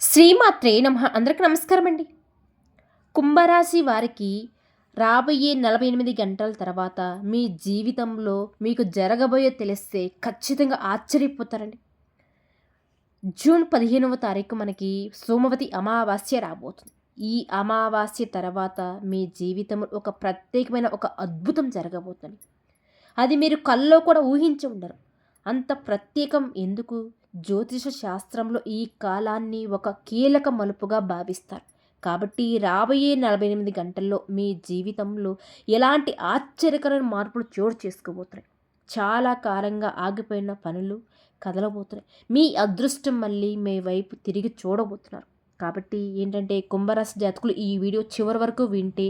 శ్రీమాత్రే నమః. అందరికి నమస్కారం అండి. కుంభరాశి వారికి రాబోయే 48 గంటల తర్వాత మీ జీవితంలో మీకు జరగబోయే తెలిస్తే ఖచ్చితంగా ఆశ్చర్యపోతారండి. జూన్ 15వ తారీఖు మనకి సోమవతి అమావాస్య రాబోతుంది. ఈ అమావాస్య తర్వాత మీ జీవితంలో ఒక ప్రత్యేకమైన ఒక అద్భుతం జరగబోతుంది. అది మీరు కల్లో కూడా ఊహించి ఉండరు. అంత ప్రత్యేకం ఎందుకు? జ్యోతిష శాస్త్రంలో ఈ కాలాన్ని ఒక కీలక మలుపుగా భావిస్తారు. కాబట్టి రాబోయే 48 గంటల్లో మీ జీవితంలో ఎలాంటి ఆశ్చర్యకరమైన మార్పులు చోటు చేసుకోబోతున్నాయి. చాలా కాలంగా ఆగిపోయిన పనులు కదలబోతున్నాయి. మీ అదృష్టం మళ్ళీ మీ వైపు తిరిగి చూడబోతున్నారు. కాబట్టి ఏంటంటే కుంభరాశి జాతకులు ఈ వీడియో చివరి వరకు వింటే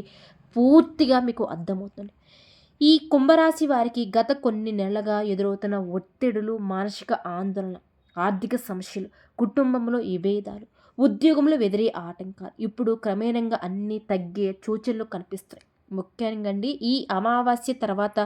పూర్తిగా మీకు అర్థమవుతుంది. ఈ కుంభరాశి వారికి గత కొన్ని నెలలుగా ఎదురవుతున్న ఒత్తిడులు, మానసిక ఆందోళన, ఆర్థిక సమస్యలు, కుటుంబంలో విభేదాలు, ఉద్యోగంలో ఎదురే ఆటంకాలు ఇప్పుడు క్రమేణంగా అన్నీ తగ్గే సూచనలు కనిపిస్తాయి. ముఖ్యంగా అండి ఈ అమావాస్య తర్వాత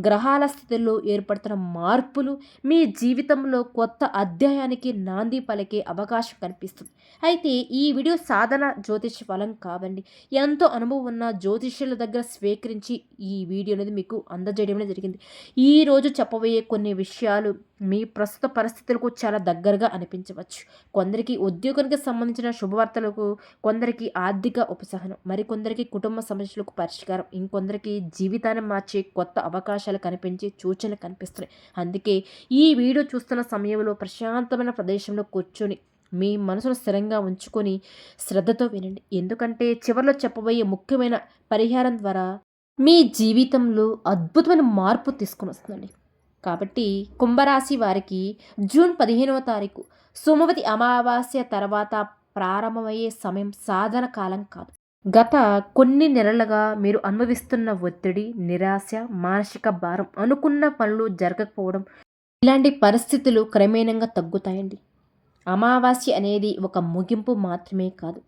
గ్రహాల స్థితిలో ఏర్పడుతున్న మార్పులు మీ జీవితంలో కొత్త అధ్యాయానికి నాంది పలికే అవకాశం కనిపిస్తుంది. అయితే ఈ వీడియో సాధన జ్యోతిష ఫలం కాదండి. ఎంతో అనుభవం ఉన్న జ్యోతిష్యుల దగ్గర స్వీకరించి ఈ వీడియో అనేది మీకు అందజేయడం అనేది జరిగింది. ఈరోజు చెప్పబోయే కొన్ని విషయాలు మీ ప్రస్తుత పరిస్థితులకు చాలా దగ్గరగా అనిపించవచ్చు. కొందరికి ఉద్యోగానికి సంబంధించిన శుభవార్తలకు, కొందరికి ఆర్థిక ఉపశమనం, మరికొందరికి కుటుంబ సమస్యలకు పరిష్కారం, ఇంకొందరికి జీవితాన్ని మార్చే కొత్త అవకాశాలు కనిపించే సూచనలు కనిపిస్తున్నాయి. అందుకే ఈ వీడియో చూస్తున్న సమయంలో ప్రశాంతమైన ప్రదేశంలో కూర్చొని మీ మనసును స్థిరంగా ఉంచుకొని శ్రద్ధతో వినండి. ఎందుకంటే చివరిలో చెప్పబోయే ముఖ్యమైన పరిహారం ద్వారా మీ జీవితంలో అద్భుతమైన మార్పు తీసుకొని వస్తుందండి. కాబట్టి కుంభరాశి వారికి జూన్ 15వ తారీఖు సోమవతి అమావాస్య తర్వాత ప్రారంభమయ్యే సమయం సాధారణ కాలం కాదు. గత కొన్ని నెలలుగా మీరు అనుభవిస్తున్న ఒత్తిడి, నిరాశ, మానసిక భారం, అనుకున్న పనులు జరగకపోవడం, ఇలాంటి పరిస్థితులు క్రమేణంగా తగ్గుతాయండి. అమావాస్య అనేది ఒక ముగింపు మాత్రమే కాదు,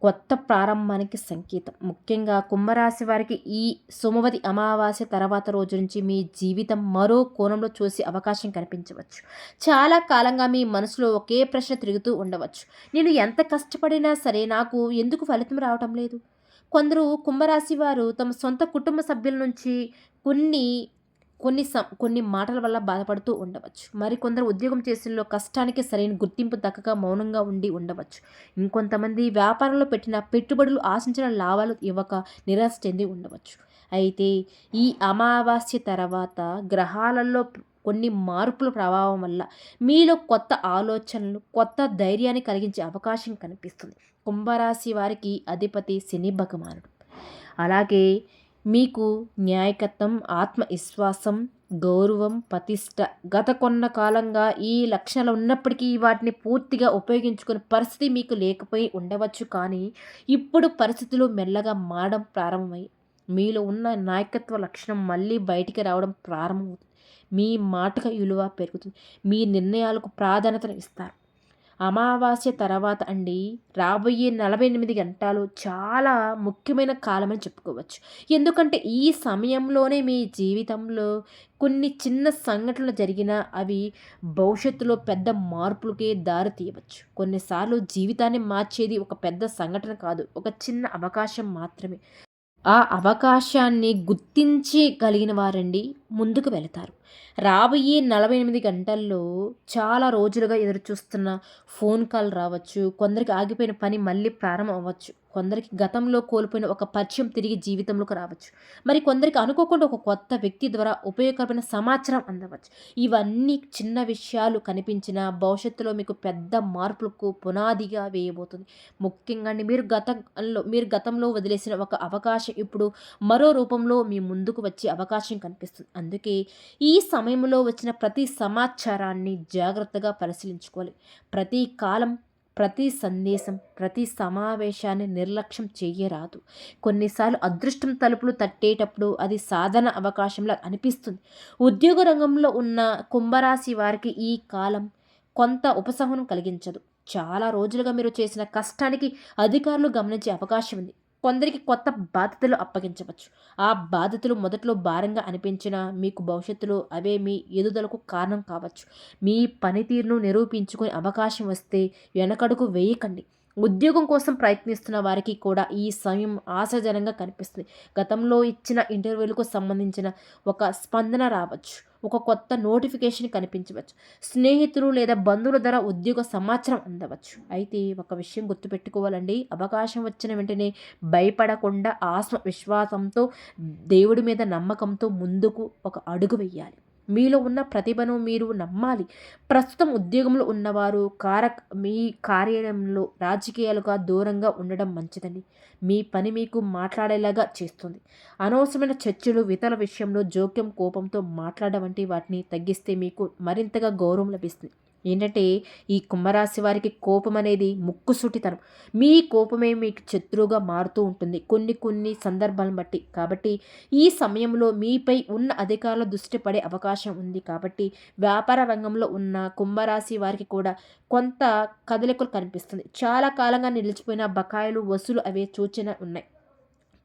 కొత్త ప్రారంభానికి సంకేతం. ముఖ్యంగా కుంభరాశి వారికి ఈ సోమవతి అమావాస్య తర్వాత రోజు నుంచి మీ జీవితం మరో కోణంలో చూసే అవకాశం కనిపించవచ్చు. చాలా కాలంగా మీ మనసులో ఒకే ప్రశ్న తిరుగుతూ ఉండవచ్చు. నేను ఎంత కష్టపడినా సరే నాకు ఎందుకు ఫలితం రావటం లేదు? కొందరు కుంభరాశి వారు తమ సొంత కుటుంబ సభ్యుల నుంచి కొన్ని కొన్ని మాటల వల్ల బాధపడుతూ ఉండవచ్చు. మరికొందరు ఉద్యోగం చేసేలో కష్టానికి సరైన గుర్తింపు దక్కక మౌనంగా ఉండి ఉండవచ్చు. ఇంకొంతమంది వ్యాపారంలో పెట్టిన పెట్టుబడులు ఆశించిన లాభాలు ఇవ్వక నిరాశ చెంది ఉండవచ్చు. అయితే ఈ అమావాస్య తర్వాత గ్రహాలలో కొన్ని మార్పుల ప్రభావం వల్ల మీలో కొత్త ఆలోచనలు, కొత్త ధైర్యాన్ని కలిగించే అవకాశం కనిపిస్తుంది. కుంభరాశి వారికి అధిపతి శని భగవానుడు. అలాగే మీకు న్యాయకత్వం, ఆత్మవిశ్వాసం, గౌరవం, ప్రతిష్ట గత కొన్న కాలంగా ఈ లక్షణాలు ఉన్నప్పటికీ వాటిని పూర్తిగా ఉపయోగించుకునే పరిస్థితి మీకు లేకపోయి ఉండవచ్చు. కానీ ఇప్పుడు పరిస్థితులు మెల్లగా మారడం ప్రారంభమై మీలో ఉన్న నాయకత్వ లక్షణం మళ్ళీ బయటికి రావడం ప్రారంభమవుతుంది. మీ మాటకు విలువ పెరుగుతుంది. మీ నిర్ణయాలకు ప్రాధాన్యతను ఇస్తారు. అమావాస్య తర్వాత అండి రాబోయే 48 గంటలు చాలా ముఖ్యమైన కాలమని చెప్పుకోవచ్చు. ఎందుకంటే ఈ సమయంలోనే మీ జీవితంలో కొన్ని చిన్న సంఘటనలు జరిగినా అవి భవిష్యత్తులో పెద్ద మార్పులకే దారి తీయవచ్చు. కొన్నిసార్లు జీవితాన్ని మార్చేది ఒక పెద్ద సంఘటన కాదు, ఒక చిన్న అవకాశం మాత్రమే. ఆ అవకాశాన్ని గుర్తించగలిగిన వారండి ముందుకు వెళతారు. రాబోయే 48 గంటల్లో చాలా రోజులుగా ఎదురుచూస్తున్న ఫోన్ కాల్ రావచ్చు. కొందరికి ఆగిపోయిన పని మళ్ళీ ప్రారంభం అవ్వచ్చు. కొందరికి గతంలో కోల్పోయిన ఒక పరిచయం తిరిగి జీవితంలోకి రావచ్చు. మరి కొందరికి అనుకోకుండా ఒక కొత్త వ్యక్తి ద్వారా ఉపయోగకరమైన సమాచారం అందవచ్చు. ఇవన్నీ చిన్న విషయాలు కనిపించిన భవిష్యత్తులో మీకు పెద్ద మార్పులకు పునాదిగా వేయబోతుంది. ముఖ్యంగా అండి మీరు గతంలో వదిలేసిన ఒక అవకాశం ఇప్పుడు మరో రూపంలో మీ ముందుకు వచ్చే అవకాశం కనిపిస్తుంది. అందుకే ఈ సమయంలో వచ్చిన ప్రతి సమాచారాన్ని జాగ్రత్తగా పరిశీలించుకోవాలి. ప్రతి కాలం, ప్రతి సందేశం, ప్రతి సమావేశాన్ని నిర్లక్ష్యం చెయ్యరాదు. కొన్నిసార్లు అదృష్టం తలుపులు తట్టేటప్పుడు అది సాధన అవకాశంలా అనిపిస్తుంది. ఉద్యోగ రంగంలో ఉన్న కుంభరాశి వారికి ఈ కాలం కొంత ఉపశమనం కలిగించదు. చాలా రోజులుగా మీరు చేసిన కష్టానికి అధికారులు గమనించే అవకాశం ఉంది. కొందరికి కొత్త బాధ్యతలు అప్పగించవచ్చు. ఆ బాధ్యతలు మొదట్లో భారంగా అనిపించినా మీకు భవిష్యత్తులో అవే మీ ఎదుగుదలకు కారణం కావచ్చు. మీ పనితీరును నిరూపించుకునే అవకాశం వస్తే వెనకడుగు వేయకండి. ఉద్యోగం కోసం ప్రయత్నిస్తున్న వారికి కూడా ఈ సమయం ఆశాజనంగా కనిపిస్తుంది. గతంలో ఇచ్చిన ఇంటర్వ్యూలకు సంబంధించిన ఒక స్పందన రావచ్చు. ఒక కొత్త నోటిఫికేషన్ కనిపించవచ్చు. స్నేహితులు లేదా బంధువుల ద్వారా ఉద్యోగ సమాచారం అందవచ్చు. అయితే ఒక విషయం గుర్తుపెట్టుకోవాలండి. అవకాశం వచ్చిన వెంటనే భయపడకుండా ఆత్మవిశ్వాసంతో, దేవుడి మీద నమ్మకంతో ముందుకు ఒక అడుగు వెయ్యాలి. మీలో ఉన్న ప్రతిభను మీరు నమ్మాలి. ప్రస్తుతం ఉద్యోగంలో ఉన్నవారు మీ కార్యాలయంలో రాజకీయాలుగా దూరంగా ఉండడం మంచిదండి. మీ పని మీకు మాట్లాడేలాగా చేస్తుంది. అనవసరమైన చర్చలు, ఇతరుల విషయంలో జోక్యం, కోపంతో మాట్లాడడం వంటి వాటిని తగ్గిస్తే మీకు మరింతగా గౌరవం లభిస్తుంది. ఏంటంటే ఈ కుంభరాశి వారికి కోపం అనేది ముక్కుసూటితనం. మీ కోపమే మీకు శత్రువుగా మారుతూ ఉంటుంది కొన్ని సందర్భాలను బట్టి. కాబట్టి ఈ సమయంలో మీపై ఉన్న అధికారుల దృష్టి పడే అవకాశం ఉంది. కాబట్టి వ్యాపార రంగంలో ఉన్న కుంభరాశి వారికి కూడా కొంత కదలికలు కనిపిస్తుంది. చాలా కాలంగా నిలిచిపోయిన బకాయిలు వసూలు అవే సూచన ఉన్నాయి.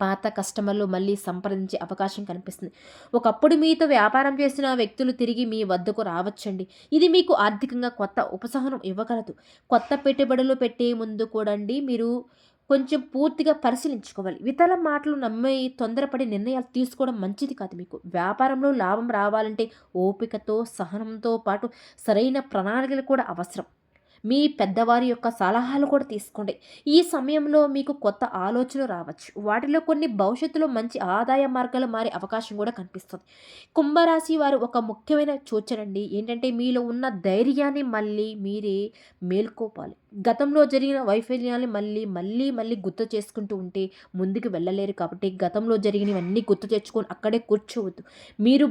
పాత కస్టమర్లు మళ్ళీ సంప్రదించే అవకాశం కనిపిస్తుంది. ఒకప్పుడు మీతో వ్యాపారం చేసిన వ్యక్తులు తిరిగి మీ వద్దకు రావచ్చండి. ఇది మీకు ఆర్థికంగా కొత్త ఉపశమనం ఇవ్వగలదు. కొత్త పెట్టుబడులు పెట్టే ముందు కూడండి మీరు కొంచెం పూర్తిగా పరిశీలించుకోవాలి. ఇతరుల మాటలు నమ్మి తొందరపడి నిర్ణయాలు తీసుకోవడం మంచిది కాదు మీకు. వ్యాపారంలో లాభం రావాలంటే ఓపికతో, సహనంతో పాటు సరైన ప్రణాళికలు కూడా అవసరం. మీ పెద్దవారి యొక్క సలహాలు కూడా తీసుకోండి. ఈ సమయంలో మీకు కొత్త ఆలోచనలు రావచ్చు. వాటిలో కొన్ని భవిష్యత్తులో మంచి ఆదాయ మార్గాలు మారే అవకాశం కూడా కనిపిస్తుంది. కుంభరాశి వారు ఒక ముఖ్యమైన సూచనండి. ఏంటంటే మీలో ఉన్న ధైర్యాన్ని మళ్ళీ మీరే మేల్కోపాలి. గతంలో జరిగిన వైఫల్యాన్ని మళ్ళీ గుర్తు చేసుకుంటూ ఉంటే ముందుకు వెళ్ళలేరు. కాబట్టి గతంలో జరిగినవన్నీ గుర్తు తెచ్చుకొని అక్కడే కూర్చోవద్దు. మీరు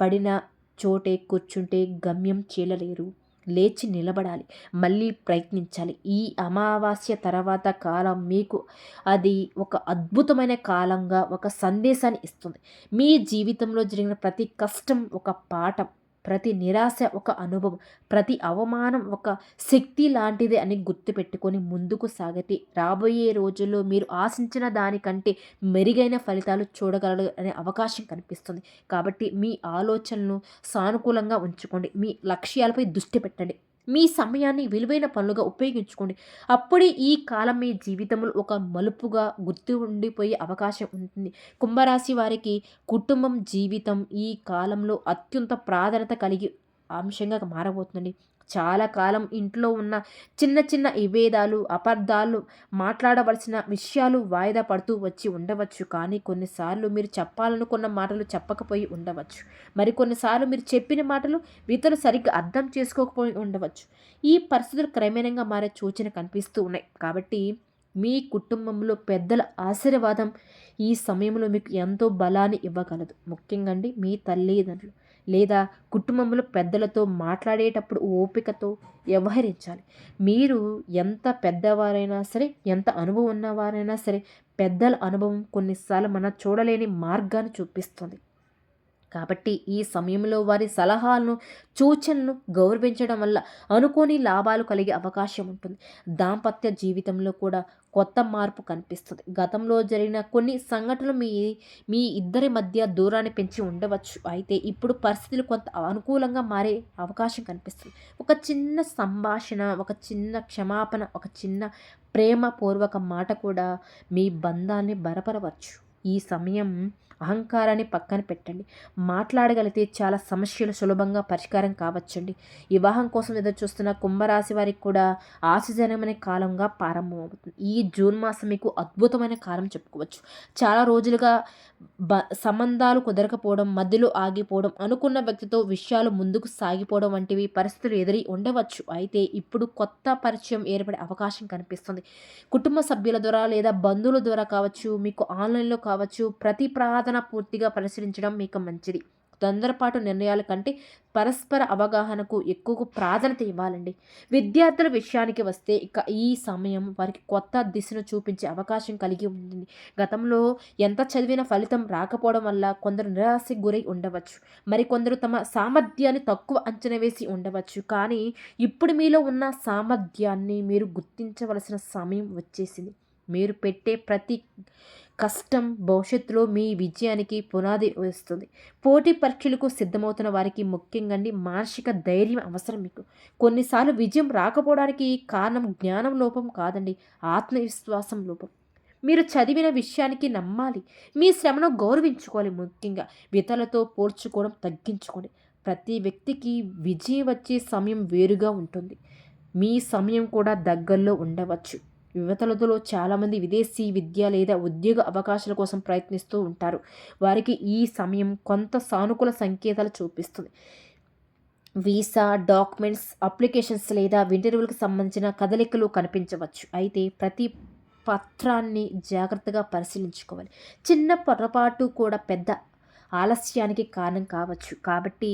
పడిన చోటే కూర్చుంటే గమ్యం చేరలేరు. లేచి నిలబడాలి. మళ్ళీ ప్రయత్నించాలి. ఈ అమావాస్య తర్వాత కాలం మీకు అది ఒక అద్భుతమైన కాలంగా ఒక సందేశాన్ని ఇస్తుంది. మీ జీవితంలో జరిగిన ప్రతి కష్టం ఒక పాఠం, ప్రతి నిరాశ ఒక అనుభవం, ప్రతి అవమానం ఒక శక్తి లాంటిది అని గుర్తుపెట్టుకొని ముందుకు సాగితే రాబోయే రోజుల్లో మీరు ఆశించిన దానికంటే మెరుగైన ఫలితాలు చూడగలరు అనే అవకాశం కనిపిస్తుంది. కాబట్టి మీ ఆలోచనలను సానుకూలంగా ఉంచుకోండి. మీ లక్ష్యాలపై దృష్టి పెట్టండి. మీ సమయాన్ని విలువైన పనులుగా ఉపయోగించుకోండి. అప్పుడే ఈ కాలం మీ జీవితంలో ఒక మలుపుగా గుర్తు ఉండిపోయే అవకాశం ఉంటుంది. కుంభరాశి వారికి కుటుంబం, జీవితం ఈ కాలంలో అత్యంత ప్రాధాన్యత కలిగి అంశంగా మారబోతుందండి. చాలా కాలం ఇంట్లో ఉన్న చిన్న విభేదాలు, అపార్థాలు, మాట్లాడవలసిన విషయాలు వాయిదా పడుతూ వచ్చి ఉండవచ్చు. కానీ కొన్నిసార్లు మీరు చెప్పాలనుకున్న మాటలు చెప్పకపోయి ఉండవచ్చు. మరికొన్నిసార్లు మీరు చెప్పిన మాటలు ఇతరులు సరిగ్గా అర్థం చేసుకోకపోయి ఉండవచ్చు. ఈ పరిస్థితులు క్రమేణంగా మారే సూచన కనిపిస్తూ ఉన్నాయి. కాబట్టి మీ కుటుంబంలో పెద్దల ఆశీర్వాదం ఈ సమయంలో మీకు ఎంతో బలాన్ని ఇవ్వగలదు. ముఖ్యంగా అండి మీ తల్లిదండ్రులు లేదా కుటుంబంలో పెద్దలతో మాట్లాడేటప్పుడు ఓపికతో వ్యవహరించాలి. మీరు ఎంత పెద్దవారైనా సరే, ఎంత అనుభవం ఉన్నవారైనా సరే, పెద్దల అనుభవం కొన్నిసార్లు మనం చూడలేని మార్గాన్ని చూపిస్తుంది. కాబట్టి ఈ సమయంలో వారి సలహాలను, సూచనలను గౌరవించడం వల్ల అనుకోని లాభాలు కలిగే అవకాశం ఉంటుంది. దాంపత్య జీవితంలో కూడా కొత్త మార్పు కనిపిస్తుంది. గతంలో జరిగిన కొన్ని సంఘటనలు మీ ఇద్దరి మధ్య దూరాన్ని పెంచి ఉండవచ్చు. అయితే ఇప్పుడు పరిస్థితులు కొంత అనుకూలంగా మారే అవకాశం కనిపిస్తుంది. ఒక చిన్న సంభాషణ, ఒక చిన్న క్షమాపణ, ఒక చిన్న ప్రేమపూర్వక మాట కూడా మీ బంధాన్ని బలపరవచ్చు. ఈ సమయం అహంకారాన్ని పక్కన పెట్టండి. మాట్లాడగలిగితే చాలా సమస్యలు సులభంగా పరిష్కారం కావచ్చండి. వివాహం కోసం ఎదురు చూస్తున్న కుంభరాశి వారికి కూడా ఆశాజనకమైన కాలంగా ప్రారంభమవుతుంది. ఈ జూన్ మాసం మీకు అద్భుతమైన కాలం చెప్పుకోవచ్చు. చాలా రోజులుగా సంబంధాలు కుదరకపోవడం, మధ్యలో ఆగిపోవడం, అనుకున్న వ్యక్తితో విషయాలు ముందుకు సాగిపోవడం వంటివి పరిస్థితులు ఎదురై ఉండవచ్చు. అయితే ఇప్పుడు కొత్త పరిచయం ఏర్పడే అవకాశం కనిపిస్తుంది. కుటుంబ సభ్యుల ద్వారా లేదా బంధువుల ద్వారా కావచ్చు, మీకు ఆన్లైన్లో కావచ్చు, ప్రతి ప్రార్థన పూర్తిగా పరిశీలించడం మీకు మంచిది. తొందరపాటు నిర్ణయాల కంటే పరస్పర అవగాహనకు ఎక్కువ ప్రాధాన్యత ఇవ్వాలండి. విద్యార్థుల విషయానికి వస్తే ఇక ఈ సమయం వారికి కొత్త దిశను చూపించే అవకాశం కలిగి ఉంటుంది. గతంలో ఎంత చదివిన ఫలితం రాకపోవడం వల్ల కొందరు నిరాశకు గురై ఉండవచ్చు. మరికొందరు తమ సామర్థ్యాన్ని తక్కువ అంచనా వేసి ఉండవచ్చు. కానీ ఇప్పుడు మీలో ఉన్న సామర్థ్యాన్ని మీరు గుర్తించవలసిన సమయం వచ్చేసింది. మీరు పెట్టే ప్రతి కష్టం భవిష్యత్తులో మీ విజయానికి పునాది వేస్తుంది. పోటీ పరీక్షలకు సిద్ధమవుతున్న వారికి ముఖ్యంగా మానసిక ధైర్యం అవసరం మీకు. కొన్నిసార్లు విజయం రాకపోవడానికి కారణం జ్ఞానం లోపం కాదండి, ఆత్మవిశ్వాసం లోపం. మీరు చదివిన విషయానికి నమ్మాలి. మీ శ్రమను గౌరవించుకోవాలి. ముఖ్యంగా ఇతరులతో పోల్చుకోవడం తగ్గించుకోండి. ప్రతి వ్యక్తికి విజయం వచ్చే సమయం వేరుగా ఉంటుంది. మీ సమయం కూడా దగ్గరలో ఉండవచ్చు. యువతలతో చాలామంది విదేశీ విద్య లేదా ఉద్యోగ అవకాశాల కోసం ప్రయత్నిస్తూ ఉంటారు. వారికి ఈ సమయం కొంత సానుకూల సంకేతాలు చూపిస్తుంది. వీసా, డాక్యుమెంట్స్, అప్లికేషన్స్ లేదా ఇంటర్వ్యూలకు సంబంధించిన కదలికలు కనిపించవచ్చు. అయితే ప్రతి పత్రాన్ని జాగ్రత్తగా పరిశీలించుకోవాలి. చిన్న పొరపాటు కూడా పెద్ద ఆలస్యానికి కారణం కావచ్చు. కాబట్టి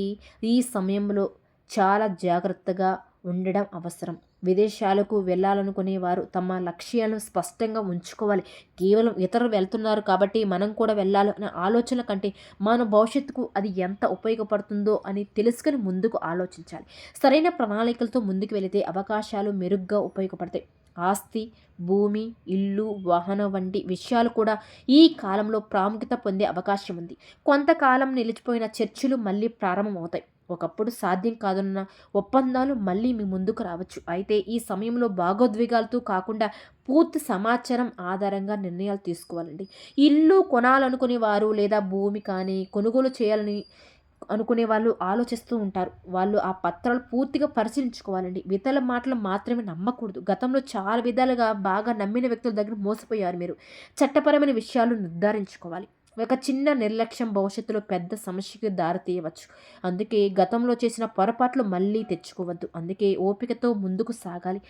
ఈ సమయంలో చాలా జాగ్రత్తగా ఉండడం అవసరం. విదేశాలకు వెళ్ళాలనుకునేవారు తమ లక్ష్యాలను స్పష్టంగా ఉంచుకోవాలి. కేవలం ఇతరులు వెళ్తున్నారు కాబట్టి మనం కూడా వెళ్ళాలి అనే ఆలోచన కంటే మన భవిష్యత్తుకు అది ఎంత ఉపయోగపడుతుందో అని తెలుసుకొని ముందుకు ఆలోచించాలి. సరైన ప్రణాళికలతో ముందుకు వెళితే అవకాశాలు మెరుగ్గా ఉపయోగపడతాయి. ఆస్తి, భూమి, ఇల్లు, వాహనం వంటి విషయాలు కూడా ఈ కాలంలో ప్రాముఖ్యత పొందే అవకాశం ఉంది. కొంతకాలం నిలిచిపోయిన చర్చలు మళ్ళీ ప్రారంభమవుతాయి. ఒకప్పుడు సాధ్యం కాదన్న ఒప్పందాలు మళ్ళీ మీ ముందుకు రావచ్చు. అయితే ఈ సమయంలో భాగోద్వేగాలతో కాకుండా పూర్తి సమాచారం ఆధారంగా నిర్ణయాలు తీసుకోవాలండి. ఇల్లు కొనాలనుకునే వారు లేదా భూమి కానీ కొనుగోలు చేయాలని అనుకునే వాళ్ళు ఆలోచిస్తూ ఉంటారు. వాళ్ళు ఆ పత్రాలు పూర్తిగా పరిశీలించుకోవాలండి. ఇతరుల మాటలు మాత్రమే నమ్మకూడదు. గతంలో చాలా విధాలుగా బాగా నమ్మిన వ్యక్తుల దగ్గర మోసపోయారు మీరు. చట్టపరమైన విషయాలు నిర్ధారించుకోవాలి. ఒక చిన్న నిర్లక్ష్యం భవిష్యత్తులో పెద్ద సమస్యకు దారితీయవచ్చు. అందుకే గతంలో చేసిన పొరపాట్లు మళ్ళీ తెచ్చుకోవద్దు. అందుకే ఓపికతో ముందుకు సాగాలి.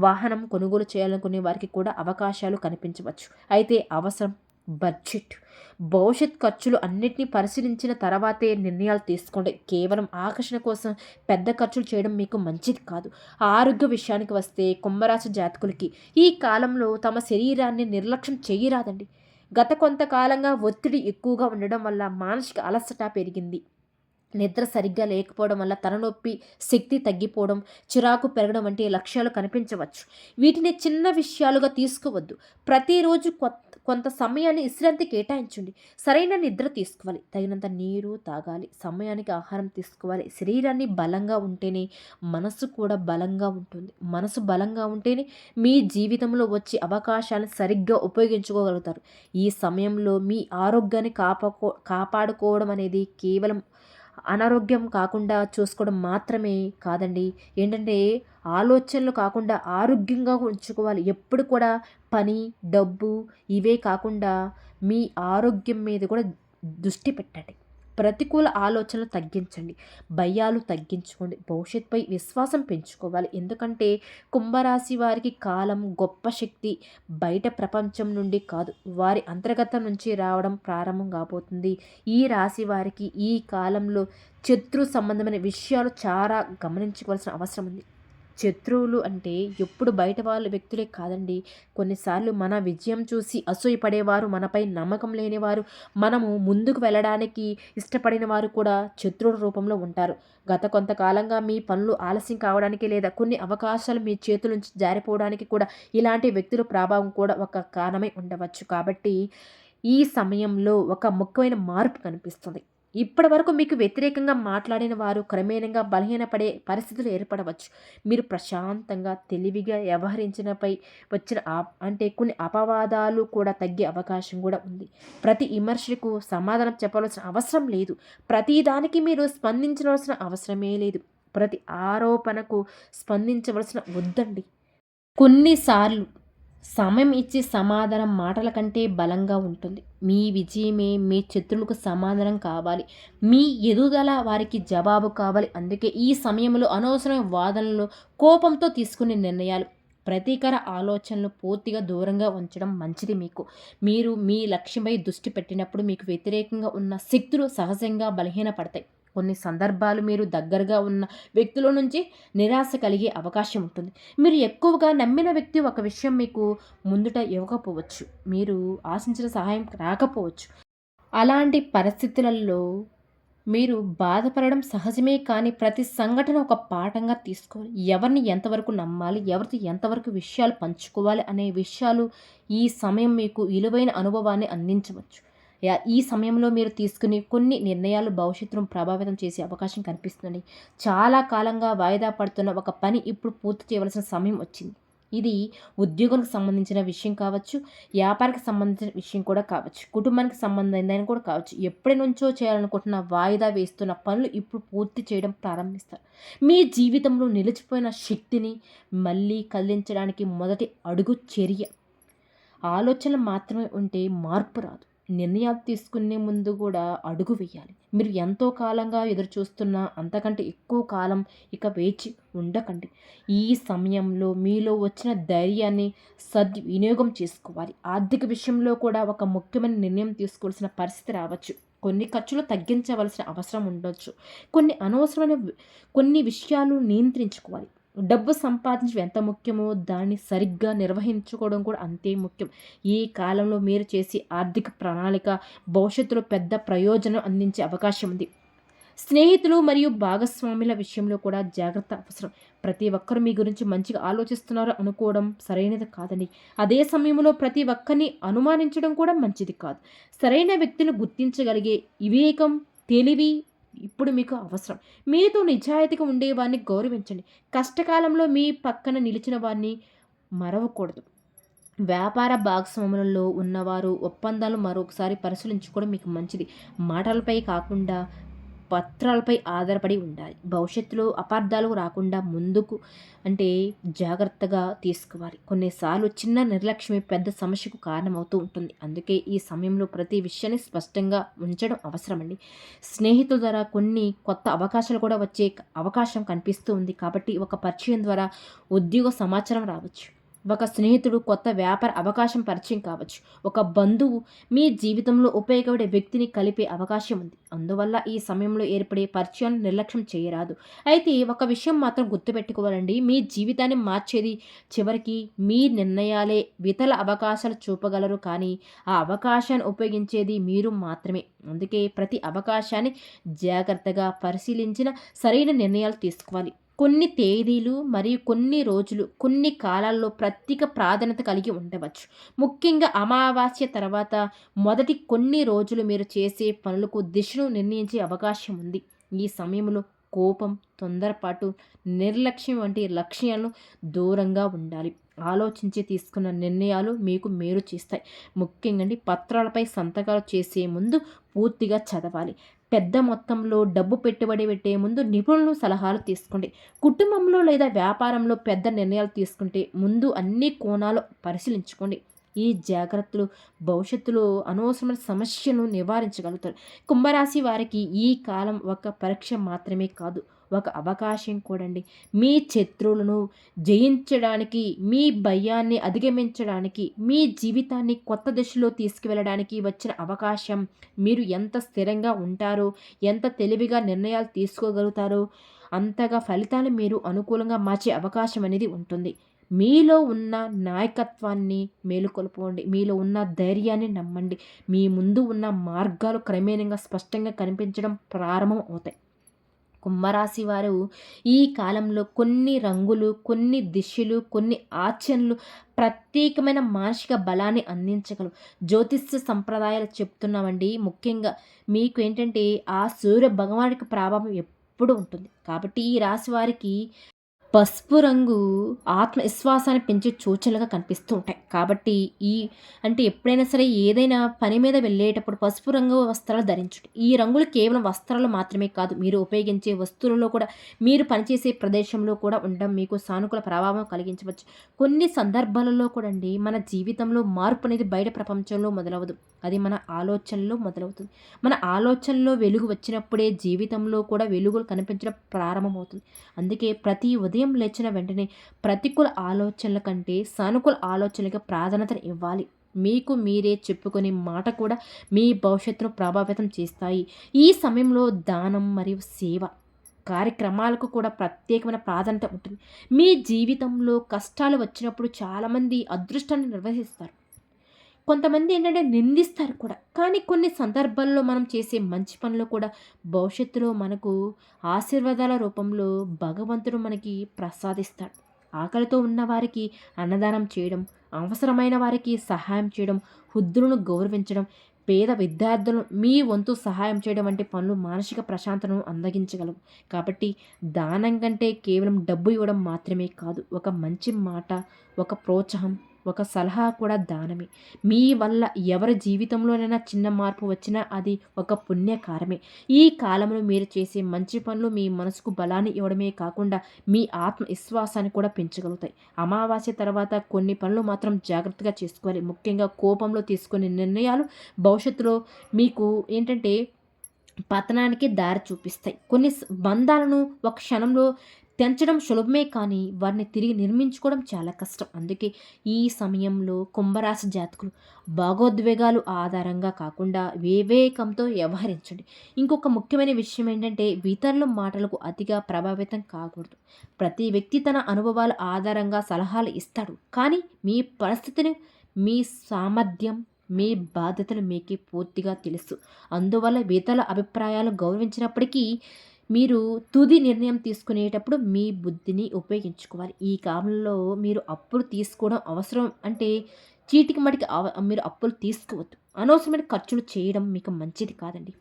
వాహనం కొనుగోలు చేయాలనుకునే వారికి కూడా అవకాశాలు కనిపించవచ్చు. అయితే అవసరం బడ్జెట్, భవిష్యత్ ఖర్చులు అన్నిటినీ పరిశీలించిన తర్వాతే నిర్ణయాలు తీసుకోండి. కేవలం ఆకర్షణ కోసం పెద్ద ఖర్చులు చేయడం మీకు మంచిది కాదు. ఆరోగ్య విషయానికి వస్తే కుంభరాశి జాతకులకి ఈ కాలంలో తమ శరీరాన్ని నిర్లక్ష్యం చేయరాదండి. గత కొంతకాలంగా ఒత్తిడి ఎక్కువగా ఉండడం వల్ల మానసిక అలసట పెరిగింది. నిద్ర సరిగ్గా లేకపోవడం వల్ల తలనొప్పి, శక్తి తగ్గిపోవడం, చిరాకు పెరగడం వంటి లక్ష్యాలు కనిపించవచ్చు. వీటిని చిన్న విషయాలుగా తీసుకోవద్దు. ప్రతిరోజు కొంత సమయాన్ని విశ్రాంతి కేటాయించండి. సరైన నిద్ర తీసుకోవాలి. తగినంత నీరు తాగాలి. సమయానికి ఆహారం తీసుకోవాలి. శరీరాన్ని బలంగా ఉంటేనే మనసు కూడా బలంగా ఉంటుంది. మనసు బలంగా ఉంటేనే మీ జీవితంలో వచ్చే అవకాశాలను సరిగ్గా ఉపయోగించుకోగలుగుతారు. ఈ సమయంలో మీ ఆరోగ్యాన్ని కాపాడుకోవడం అనేది కేవలం అనారోగ్యం కాకుండా చూసుకోవడం మాత్రమే కాదండి. ఏంటంటే ఆలోచనలు కాకుండా ఆరోగ్యంగా ఉంచుకోవాలి. ఎప్పుడు కూడా పని, డబ్బు ఇవే కాకుండా మీ ఆరోగ్యం మీద కూడా దృష్టి పెట్టండి. ప్రతికూల ఆలోచనలు తగ్గించండి. భయాలు తగ్గించుకోండి. భవిష్యత్తుపై విశ్వాసం పెంచుకోవాలి. ఎందుకంటే కుంభరాశి వారికి కాలం గొప్ప శక్తి బయట ప్రపంచం నుండి కాదు, వారి అంతర్గతం నుంచి రావడం ప్రారంభం కాబోతుంది. ఈ రాశి వారికి ఈ కాలంలో శత్రు సంబంధమైన విషయాలు చాలా గమనించుకోవాల్సిన అవసరం ఉంది. శత్రువులు అంటే ఎప్పుడు బయట వాళ్ళ వ్యక్తులే కాదండి. కొన్నిసార్లు మన విజయం చూసి అసూయపడేవారు, మనపై నమ్మకం లేనివారు, మనము ముందుకు వెళ్ళడానికి ఇష్టపడిన వారు కూడా శత్రువుల రూపంలో ఉంటారు. గత కొంతకాలంగా మీ పనులు ఆలస్యం కావడానికి లేదా కొన్ని అవకాశాలు మీ చేతుల నుంచి జారిపోవడానికి కూడా ఇలాంటి వ్యక్తుల ప్రభావం కూడా ఒక కారణమై ఉండవచ్చు. కాబట్టి ఈ సమయంలో ఒక ముఖ్యమైన మార్పు కనిపిస్తుంది. ఇప్పటి వరకు మీకు వ్యతిరేకంగా మాట్లాడిన వారు క్రమేణంగా బలహీనపడే పరిస్థితులు ఏర్పడవచ్చు. మీరు ప్రశాంతంగా తెలివిగా వ్యవహరించినపై వచ్చిన అంటే కొన్ని అపవాదాలు కూడా తగ్గే అవకాశం కూడా ఉంది. ప్రతి విమర్శకు సమాధానం చెప్పవలసిన అవసరం లేదు. ప్రతి దానికి మీరు స్పందించవలసిన అవసరమే లేదు. ప్రతి ఆరోపణకు స్పందించవలసిన వద్దండి. కొన్నిసార్లు సమయం ఇచ్చే సమాధానం మాటల కంటే బలంగా ఉంటుంది. మీ విజయమే మీ శత్రువులకు సమాధానం కావాలి. మీ ఎదుగుదల వారికి జవాబు కావాలి. అందుకే ఈ సమయంలో అనవసరమైన వాదనలు, కోపంతో తీసుకునే నిర్ణయాలు, ప్రతీకార ఆలోచనలు పూర్తిగా దూరంగా ఉంచడం మంచిది మీకు. మీరు మీ లక్ష్యంపై దృష్టి పెట్టినప్పుడు మీకు వ్యతిరేకంగా ఉన్న శక్తులు సహజంగా బలహీనపడతాయి. కొన్ని సందర్భాలు మీరు దగ్గరగా ఉన్న వ్యక్తుల నుంచి నిరాశ కలిగే అవకాశం ఉంటుంది. మీరు ఎక్కువగా నమ్మిన వ్యక్తి ఒక విషయం మీకు ముందుట ఇవ్వకపోవచ్చు. మీరు ఆశించిన సహాయం రాకపోవచ్చు. అలాంటి పరిస్థితులలో మీరు బాధపడడం సహజమే, కానీ ప్రతి సంఘటన ఒక పాఠంగా తీసుకోవాలి. ఎవరిని ఎంతవరకు నమ్మాలి, ఎవరితో ఎంతవరకు విషయాలు పంచుకోవాలి అనే విషయాలు ఈ సమయం మీకు విలువైన అనుభవాన్ని అందించవచ్చు. ఈ సమయంలో మీరు తీసుకునే కొన్ని నిర్ణయాలు భవిష్యత్తును ప్రభావితం చేసే అవకాశం కనిపిస్తుందండి. చాలా కాలంగా వాయిదా పడుతున్న ఒక పని ఇప్పుడు పూర్తి చేయవలసిన సమయం వచ్చింది. ఇది ఉద్యోగానికి సంబంధించిన విషయం కావచ్చు, వ్యాపారానికి సంబంధించిన విషయం కూడా కావచ్చు, కుటుంబానికి సంబంధించిన కూడా కావచ్చు. ఎప్పటి నుంచో చేయాలనుకుంటున్న వాయిదా వేస్తున్న పనులు ఇప్పుడు పూర్తి చేయడం ప్రారంభిస్తారు. మీ జీవితంలో నిలిచిపోయిన శక్తిని మళ్ళీ కదిలించడానికి మొదటి అడుగు చర్య. ఆలోచనలు మాత్రమే ఉంటే మార్పు రాదు. నిర్ణయాలు తీసుకునే ముందు కూడా అడుగు వేయాలి. మీరు ఎంతో కాలంగా ఎదురు చూస్తున్న అంతకంటే ఎక్కువ కాలం ఇక వేచి ఉండకండి. ఈ సమయంలో మీలో వచ్చిన ధైర్యాన్ని సద్వినియోగం చేసుకోవాలి. ఆర్థిక విషయంలో కూడా ఒక ముఖ్యమైన నిర్ణయం తీసుకోవాల్సిన పరిస్థితి రావచ్చు. కొన్ని ఖర్చులు తగ్గించవలసిన అవసరం ఉండొచ్చు. కొన్ని విషయాలు నియంత్రించుకోవాలి. డబ్బు సంపాదించడం ఎంత ముఖ్యమో దాన్ని సరిగ్గా నిర్వహించుకోవడం కూడా అంతే ముఖ్యం. ఈ కాలంలో మీరు చేసే ఆర్థిక ప్రణాళిక భవిష్యత్తులో పెద్ద ప్రయోజనం అందించే అవకాశం ఉంది. స్నేహితులు మరియు భాగస్వాముల విషయంలో కూడా జాగ్రత్త అవసరం. ప్రతి ఒక్కరు మీ గురించి మంచిగా ఆలోచిస్తున్నారు అనుకోవడం సరైనది కాదండి. అదే సమయంలో ప్రతి ఒక్కరిని అనుమానించడం కూడా మంచిది కాదు. సరైన వ్యక్తిని గుర్తించగలిగే వివేకం, తెలివి ఇప్పుడు మీకు అవసరం. మీతో నిజాయితీగా ఉండేవారిని గౌరవించండి. కష్టకాలంలో మీ పక్కన నిలిచిన వారిని మరవకూడదు. వ్యాపార భాగస్వాములలో ఉన్నవారు ఒప్పందాలు మరొకసారి పరిశీలించుకోవడం మీకు మంచిది. మాటలపై కాకుండా పత్రాలపై ఆధారపడి ఉండాలి. భవిష్యత్తులో అపార్థాలు రాకుండా ముందుకు జాగ్రత్తగా తీసుకోవాలి. కొన్నిసార్లు చిన్న నిర్లక్ష్యమే పెద్ద సమస్యకు కారణమవుతూ ఉంటుంది. అందుకే ఈ సమయంలో ప్రతి విషయాన్ని స్పష్టంగా ఉంచడం అవసరమండి. స్నేహితుల ద్వారా కొన్ని కొత్త అవకాశాలు కూడా వచ్చే అవకాశం కనిపిస్తూ ఉంది. కాబట్టి ఒక పరిచయం ద్వారా ఉద్యోగ సమాచారం రావచ్చు. ఒక స్నేహితుడు కొత్త వ్యాపార అవకాశం పరిచయం కావచ్చు. ఒక బంధువు మీ జీవితంలో ఉపయోగపడే వ్యక్తిని కలిపే అవకాశం ఉంది. అందువల్ల ఈ సమయంలో ఏర్పడే పరిచయాన్ని నిర్లక్ష్యం చేయరాదు. అయితే ఒక విషయం మాత్రం గుర్తుపెట్టుకోవాలండి. మీ జీవితాన్ని మార్చేది చివరికి మీ నిర్ణయాలే. ఇతర అవకాశాలు చూపగలరు, కానీ ఆ అవకాశాన్ని ఉపయోగించేది మీరు మాత్రమే. అందుకే ప్రతి అవకాశాన్ని జాగ్రత్తగా పరిశీలించిన సరైన నిర్ణయాలు తీసుకోవాలి. కొన్ని తేదీలు మరియు కొన్ని రోజులు కొన్ని కాలాల్లో ప్రత్యేక ప్రాధాన్యత కలిగి ఉండవచ్చు. ముఖ్యంగా అమావాస్య తర్వాత మొదటి కొన్ని రోజులు మీరు చేసే పనులకు దిశను నిర్ణయించే అవకాశం ఉంది. ఈ సమయంలో కోపం, తొందరపాటు, నిర్లక్ష్యం వంటి లక్ష్యాలను దూరంగా ఉండాలి. ఆలోచించి తీసుకున్న నిర్ణయాలు మీకు మేలు చేస్తాయి. ముఖ్యంగా పత్రాలపై సంతకాలు చేసే ముందు పూర్తిగా చదవాలి. పెద్ద మొత్తంలో డబ్బు పెట్టుబడి పెట్టే ముందు నిపుణుల సలహాలు తీసుకోండి. కుటుంబంలో లేదా వ్యాపారంలో పెద్ద నిర్ణయాలు తీసుకుంటే ముందు అన్ని కోణాలు పరిశీలించుకోండి. ఈ జాగ్రత్తలు భవిష్యత్తులో అనవసరమైన సమస్యను నివారించగలుగుతారు. కుంభరాశి వారికి ఈ కాలం ఒక పరీక్ష మాత్రమే కాదు, ఒక అవకాశం కూడండి. మీ శత్రువులను జయించడానికి, మీ భయాన్ని అధిగమించడానికి, మీ జీవితాన్ని కొత్త దిశలో తీసుకువెళ్ళడానికి వచ్చిన అవకాశం. మీరు ఎంత స్థిరంగా ఉంటారో, ఎంత తెలివిగా నిర్ణయాలు తీసుకోగలుగుతారో అంతగా ఫలితాలు మీరు అనుకూలంగా మార్చే అవకాశం అనేది ఉంటుంది. మీలో ఉన్న నాయకత్వాన్ని మేలుకొల్పండి. మీలో ఉన్న ధైర్యాన్ని నమ్మండి. మీ ముందు ఉన్న మార్గాలు క్రమేణంగా స్పష్టంగా కనిపించడం ప్రారంభం అవుతాయి. కుంభరాశి వారు ఈ కాలంలో కొన్ని రంగులు, కొన్ని దిశలు, కొన్ని ఆచరణలు ప్రత్యేకమైన మానసిక బలాన్ని అందించగలవు. జ్యోతిష్య సంప్రదాయాలు చెప్తున్నామండి. ముఖ్యంగా మీకు ఆ సూర్య భగవానుడికి ప్రభావం ఎప్పుడు ఉంటుంది. కాబట్టి ఈ రాశి వారికి పసుపు రంగు ఆత్మవిశ్వాసాన్ని పెంచే సూచనలుగా కనిపిస్తూ ఉంటాయి. కాబట్టి ఈ ఎప్పుడైనా సరే ఏదైనా పని మీద వెళ్ళేటప్పుడు పసుపు రంగు వస్త్రాలు ధరించండి. ఈ రంగులు కేవలం వస్త్రాలు మాత్రమే కాదు, మీరు ఉపయోగించే వస్తువులలో కూడా, మీరు పనిచేసే ప్రదేశంలో కూడా ఉండడం మీకు సానుకూల ప్రభావం కలిగించవచ్చు. కొన్ని సందర్భాలలో కూడా మన జీవితంలో మార్పు అనేది బయట ప్రపంచంలో మొదలవదు, అది మన ఆలోచనలో మొదలవుతుంది. మన ఆలోచనలో వెలుగు వచ్చినప్పుడే జీవితంలో కూడా వెలుగులు కనిపించడం ప్రారంభమవుతుంది. అందుకే ప్రతి ఉదయం లేచిన వెంటనే ప్రతికూల ఆలోచనల కంటే సానుకూల ఆలోచనలకు ప్రాధాన్యత ఇవ్వాలి. మీకు మీరే చెప్పుకునే మాట కూడా మీ భవిష్యత్తును ప్రభావితం చేస్తాయి. ఈ సమయంలో దానం మరియు సేవ కార్యక్రమాలకు కూడా ప్రత్యేకమైన ప్రాధాన్యత ఉంటుంది. మీ జీవితంలో కష్టాలు వచ్చినప్పుడు చాలామంది అదృష్టాన్ని నిర్వహిస్తారు, కొంతమంది ఏంటంటే నిందిస్తారు కూడా. కానీ కొన్ని సందర్భాల్లో మనం చేసే మంచి పనులు కూడా భవిష్యత్తులో మనకు ఆశీర్వాదాల రూపంలో భగవంతుడు మనకి ప్రసాదిస్తాడు. ఆకలితో ఉన్న వారికి అన్నదానం చేయడం, అవసరమైన వారికి సహాయం చేయడం, వృద్ధులను గౌరవించడం, పేద విద్యార్థులను మీ వంతు సహాయం చేయడం వంటి పనులు మానసిక ప్రశాంతతను అందగించగలవు. కాబట్టి దానం కంటే కేవలం డబ్బు ఇవ్వడం మాత్రమే కాదు. ఒక మంచి మాట, ఒక ప్రోత్సాహం, ఒక సలహా కూడా దానమే. మీ వల్ల ఎవరి జీవితంలోనైనా చిన్న మార్పు వచ్చినా అది ఒక పుణ్యకారమే. ఈ కాలంలో మీరు చేసే మంచి పనులు మీ మనసుకు బలాన్ని ఇవ్వడమే కాకుండా మీ ఆత్మవిశ్వాసాన్ని కూడా పెంచగలుగుతాయి. అమావాస్య తర్వాత కొన్ని పనులు మాత్రం జాగ్రత్తగా చేసుకోవాలి. ముఖ్యంగా కోపంలో తీసుకునే నిర్ణయాలు భవిష్యత్తులో మీకు ఏంటంటే పతనానికి దారి చూపిస్తాయి. కొన్ని బంధాలను ఒక క్షణంలో తెంచడం సులభమే కానీ వారిని తిరిగి నిర్మించుకోవడం చాలా కష్టం. అందుకే ఈ సమయంలో కుంభరాశి జాతకులు భాగోద్వేగాలు ఆధారంగా కాకుండా వివేకంతో వ్యవహరించండి. ఇంకొక ముఖ్యమైన విషయం ఏంటంటే ఇతరుల మాటలకు అతిగా ప్రభావితం కాకూడదు. ప్రతి వ్యక్తి తన అనుభవాల ఆధారంగా సలహాలు ఇస్తాడు. కానీ మీ పరిస్థితిని, మీ సామర్థ్యం, మీ బాధ్యతలు మీకే పూర్తిగా తెలుసు. అందువల్ల ఇతరుల అభిప్రాయాలు గౌరవించినప్పటికీ మీరు తుది నిర్ణయం తీసుకునేటప్పుడు మీ బుద్ధిని ఉపయోగించుకోవాలి. ఈ కాలంలో మీరు అప్పులు తీసుకోవడం అవసరం అంటే చీటికి మటికి మీరు అప్పులు తీసుకోవద్దు. అనవసరమైన ఖర్చులు చేయడం మీకు మంచిది కాదండి.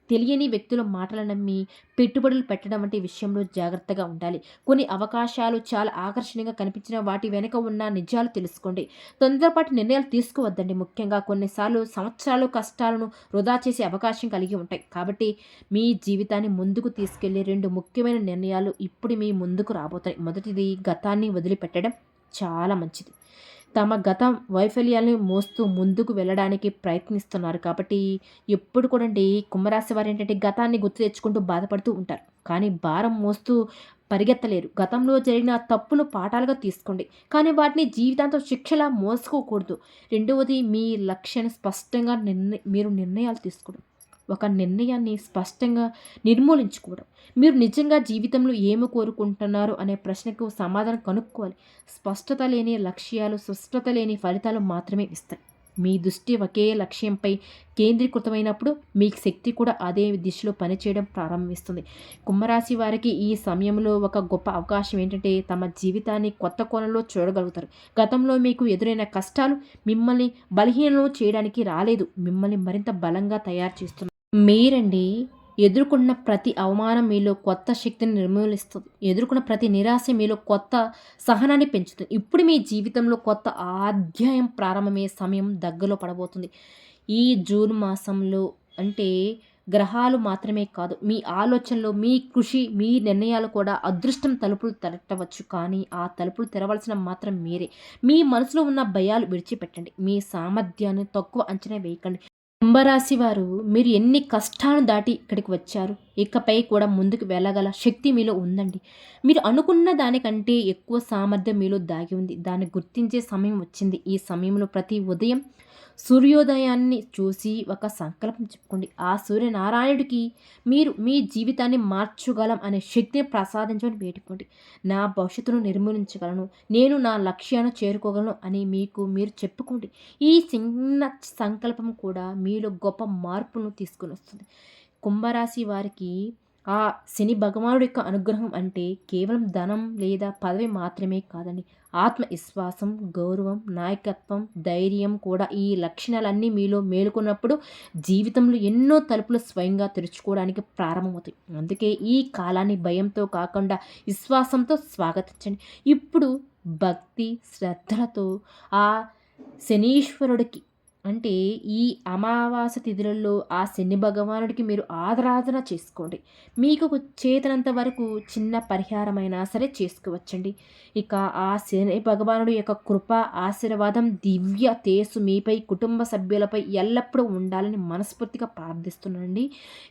తెలియని వ్యక్తుల మాటలు నమ్మి పెట్టుబడులు పెట్టడం వంటి విషయంలో జాగ్రత్తగా ఉండాలి. కొన్ని అవకాశాలు చాలా ఆకర్షణీయంగా కనిపించిన వాటి వెనుక ఉన్న నిజాలు తెలుసుకోండి. తొందరపాటు నిర్ణయాలు తీసుకోవద్దండి. ముఖ్యంగా కొన్నిసార్లు సంవత్సరాలు కష్టాలను వృధా చేసే అవకాశం కలిగి ఉంటాయి. కాబట్టి మీ జీవితాన్ని ముందుకు తీసుకెళ్లే 2 ముఖ్యమైన నిర్ణయాలు ఇప్పుడు మీ ముందుకు రాబోతాయి. మొదటిది, గతాన్ని వదిలిపెట్టడం చాలా మంచిది. తమ గత వైఫల్యాల్ని మోస్తూ ముందుకు వెళ్ళడానికి ప్రయత్నిస్తున్నారు. కాబట్టి ఎప్పుడు కూడండి కుంభరాశి వారు ఏంటంటే గతాన్ని గుర్తు తెచ్చుకుంటూ బాధపడుతూ ఉంటారు. కానీ భారం మోస్తూ పరిగెత్తలేరు. గతంలో జరిగిన తప్పులు పాఠాలుగా తీసుకోండి. కానీ వాటిని జీవితాంతం శిక్షలా మోసుకోకూడదు. రెండవది, మీ లక్ష్యాన్ని స్పష్టంగా మీరు నిర్ణయాలు తీసుకోవడం. ఒక నిర్ణయాన్ని స్పష్టంగా నిర్మూలించుకోవడం. మీరు నిజంగా జీవితంలో ఏమి కోరుకుంటున్నారు అనే ప్రశ్నకు సమాధానం కనుక్కోవాలి. స్పష్టత లేని లక్ష్యాలు స్పష్టత లేని ఫలితాలు మాత్రమే ఇస్తాయి. మీ దృష్టి ఒకే లక్ష్యంపై కేంద్రీకృతమైనప్పుడు మీ శక్తి కూడా అదే దిశలో పనిచేయడం ప్రారంభిస్తుంది. కుంభరాశి వారికి ఈ సమయంలో ఒక గొప్ప అవకాశం ఏంటంటే తమ జీవితాన్ని కొత్త కోణంలో చూడగలుగుతారు. గతంలో మీకు ఎదురైన కష్టాలు మిమ్మల్ని బలహీనం చేయడానికి రాలేదు, మిమ్మల్ని మరింత బలంగా తయారు చేస్తున్నారు. మీరండి ఎదుర్కొన్న ప్రతి అవమానం మీలో కొత్త శక్తిని నిర్మూలిస్తుంది. ఎదుర్కొన్న ప్రతి నిరాశ మీలో కొత్త సహనాన్ని పెంచుతుంది. ఇప్పుడు మీ జీవితంలో కొత్త అధ్యాయం ప్రారంభమయ్యే సమయం దగ్గరలో పడబోతుంది. ఈ జూన్ మాసంలో అంటే గ్రహాలు మాత్రమే కాదు, మీ ఆలోచనలు, మీ కృషి, మీ నిర్ణయాలు కూడా అదృష్టం తలుపులు తట్టవచ్చు. కానీ ఆ తలుపులు తెరవలసిన మాత్రం మీరే. మీ మనసులో ఉన్న భయాలు విడిచిపెట్టండి. మీ సామర్థ్యాన్ని తక్కువ అంచనా వేయకండి. కుంభరాశి వారు మీరు ఎన్ని కష్టాలను దాటి ఇక్కడికి వచ్చారు. ఇకపై కూడా ముందుకు వెళ్ళగల శక్తి మీలో ఉందండి. మీరు అనుకున్న దానికంటే ఎక్కువ సామర్థ్యం మీలో దాగి ఉంది. దాన్ని గుర్తించే సమయం వచ్చింది. ఈ సమయంలో ప్రతి ఉదయం సూర్యోదయాన్ని చూసి ఒక సంకల్పం చెప్పుకోండి. ఆ సూర్యనారాయణుడికి మీరు మీ జీవితాన్ని మార్చగలం అనే శక్తిని ప్రసాదించమని వేడుకోండి. నా భవిష్యత్తును నిర్మూలించగలను, నేను నా లక్ష్యాన్ని చేరుకోగలను అని మీకు మీరు చెప్పుకోండి. ఈ చిన్న సంకల్పం కూడా మీలో గొప్ప మార్పును తీసుకొని వస్తుంది. కుంభరాశి వారికి ఆ శని భగవానుడి యొక్క అనుగ్రహం అంటే కేవలం ధనం లేదా పదవి మాత్రమే కాదండి. ఆత్మవిశ్వాసం, గౌరవం, నాయకత్వం, ధైర్యం కూడా ఈ లక్షణాలన్నీ మీలో మేలుకున్నప్పుడు జీవితంలో ఎన్నో తలుపులు స్వయంగా తెరుచుకోవడానికి ప్రారంభమవుతాయి. అందుకే ఈ కాలాన్ని భయంతో కాకుండా విశ్వాసంతో స్వాగతించండి. ఇప్పుడు భక్తి శ్రద్ధలతో ఆ శనీశ్వరుడికి అంటే ఈ అమావాస్య తిథులలో ఆ శని భగవానుడికి మీరు ఆరాధన చేసుకోండి. మీకు చేతనంత వరకు చిన్న పరిహారమైనా సరే చేసుకోవచ్చండి. ఇక ఆ శని భగవానుడి యొక్క కృప, ఆశీర్వాదం, దివ్య తేజస్సు మీపై, కుటుంబ సభ్యులపై ఎల్లప్పుడూ ఉండాలని మనస్ఫూర్తిగా ప్రార్థిస్తున్నానండి.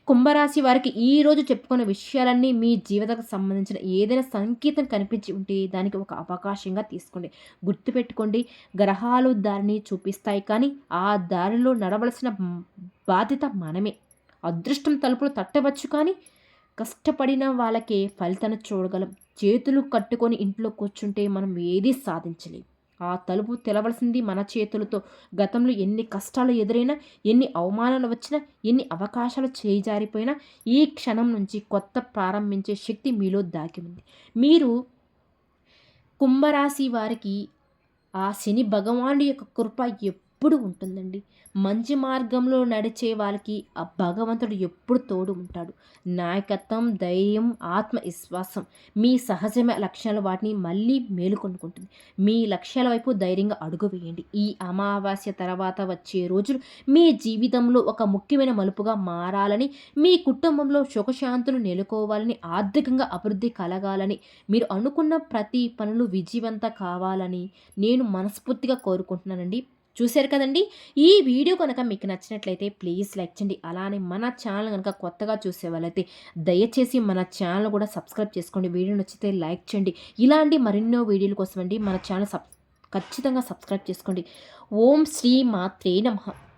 కుంభరాశి వారికి ఈరోజు చెప్పుకున్న విషయాలన్నీ మీ జీవితానికి సంబంధించిన ఏదైనా సంకేతం కనిపించి ఉంటే దానికి ఒక అవకాశంగా తీసుకోండి. గుర్తుపెట్టుకోండి, గ్రహాలు దారిని చూపిస్తాయి కానీ ఆ దారిలో నడవలసిన బాధ్యత మనమే. అదృష్టం తలుపులు తట్టవచ్చు కానీ కష్టపడిన వాళ్ళకే ఫలితాన్ని చూడగలం. చేతులు కట్టుకొని ఇంట్లో కూర్చుంటే మనం ఏదీ సాధించలేం. ఆ తలుపు తెరవలసింది మన చేతులతో. గతంలో ఎన్ని కష్టాలు ఎదురైనా, ఎన్ని అవమానాలు వచ్చినా, ఎన్ని అవకాశాలు చేజారిపోయినా ఈ క్షణం నుంచి కొత్త ప్రారంభించే శక్తి మీలో దాగి ఉంది. మీరు కుంభరాశి వారికి ఆ శని భగవానుడి యొక్క కృప ఎప్పుడు ఉంటుందండి. మంచి మార్గంలో నడిచే వాళ్ళకి ఆ భగవంతుడు ఎప్పుడు తోడు ఉంటాడు. నాయకత్వం, ధైర్యం, ఆత్మవిశ్వాసం మీ సహజమైన లక్షణాలు వాటిని మళ్ళీ మేలుకొనుకుంటుంది. మీ లక్ష్యాల వైపు ధైర్యంగా అడుగు వేయండి. ఈ అమావాస్య తర్వాత వచ్చే రోజులు మీ జీవితంలో ఒక ముఖ్యమైన మలుపుగా మారాలని, మీ కుటుంబంలో సుఖశాంతులు నెలకొవాలని, ఆర్థికంగా అభివృద్ధి కలగాలని, మీరు అనుకున్న ప్రతి పనులు విజయవంతం కావాలని నేను మనస్ఫూర్తిగా కోరుకుంటున్నానండి. చూశారు కదండి! ఈ వీడియో కనుక మీకు నచ్చినట్లయితే ప్లీజ్ లైక్ చేయండి. అలానే మన ఛానల్ కనుక కొత్తగా చూసేవాళ్ళైతే దయచేసి మన ఛానల్ కూడా సబ్స్క్రైబ్ చేసుకోండి. వీడియో నచ్చితే లైక్ చేయండి. ఇలాంటి మరెన్నో వీడియోల కోసం అండి మన ఛానల్ ఖచ్చితంగా సబ్స్క్రైబ్ చేసుకోండి. ఓం శ్రీ మాత్రే నమః.